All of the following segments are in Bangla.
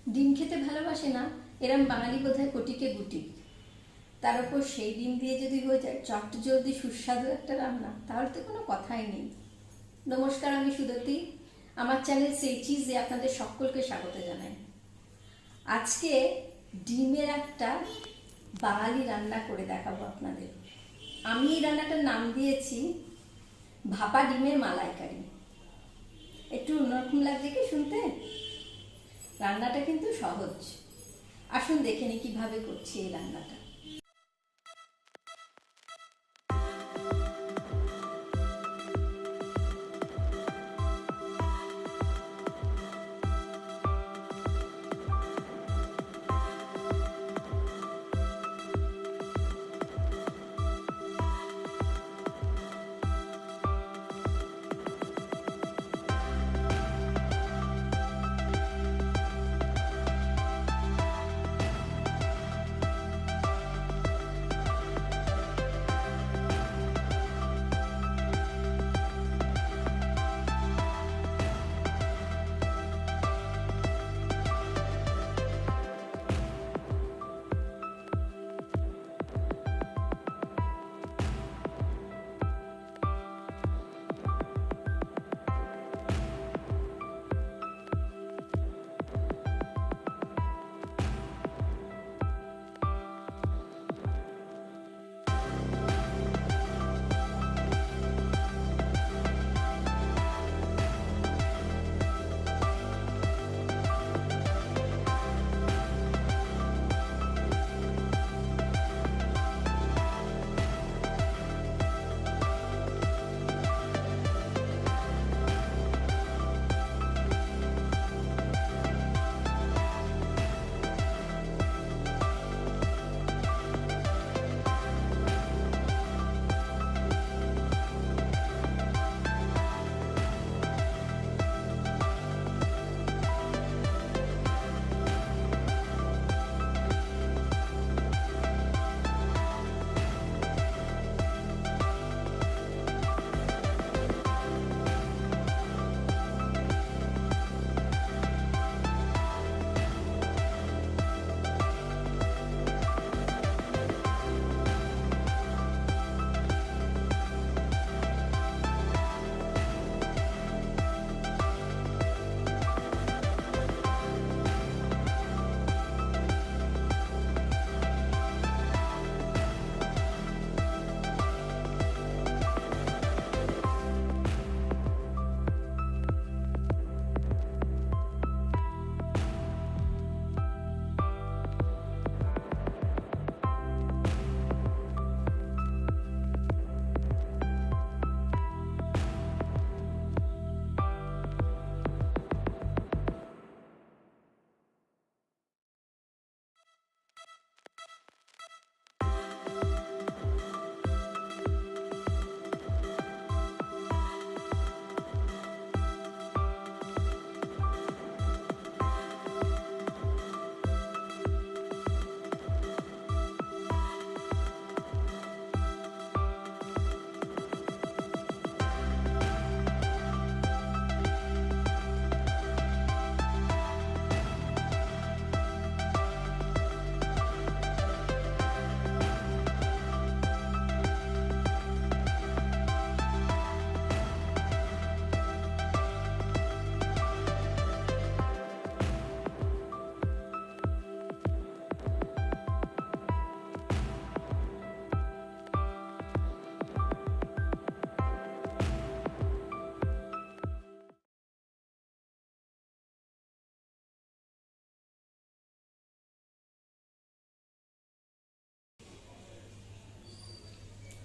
ডিম খেতে ভালোবাসে না এরম বাঙালি বোধহয় কোটিকে গুটি। তার উপর সেই ডিম দিয়ে যদি হয়ে যায় চটজলদি সুস্বাদু একটা রান্না, তাহলে তো কোনো কথাই নেই। নমস্কার, আমি সুদতী। আমার চ্যানেল সেই চিজে আপনাদের সকলকে স্বাগত জানাই। আজকে ডিমের একটা বাঙালি রান্না করে দেখাবো আপনাদের। আমি এই রান্নাটার নাম দিয়েছি ভাপা ডিমের মালাই কারি। একটু অন্যরকম লাগছে কি শুনতে? রান্নাটা কিন্তু সহজ। আসুন দেখে নি কিভাবে করছি এই রান্নাটা।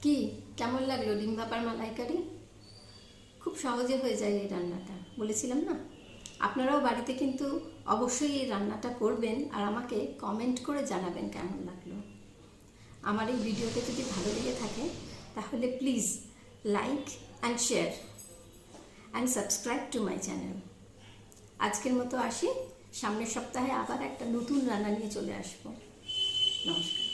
কি কেমন লাগলো ডিম ভাপার মালাইকারি? খুব সহজে হয়ে যায় এই রান্নাটা, বলেছিলাম না? আপনারাও বাড়িতে কিন্তু অবশ্যই এই রান্নাটা করবেন আর আমাকে কমেন্ট করে জানাবেন কেমন লাগলো। আমার এই ভিডিওটা যদি ভালো লেগে থাকে তাহলে please like and share and subscribe to my channel. আজকের মতো আসি, সামনের সপ্তাহে আবার একটা নতুন রান্না নিয়ে চলে আসবো। নমস্কার।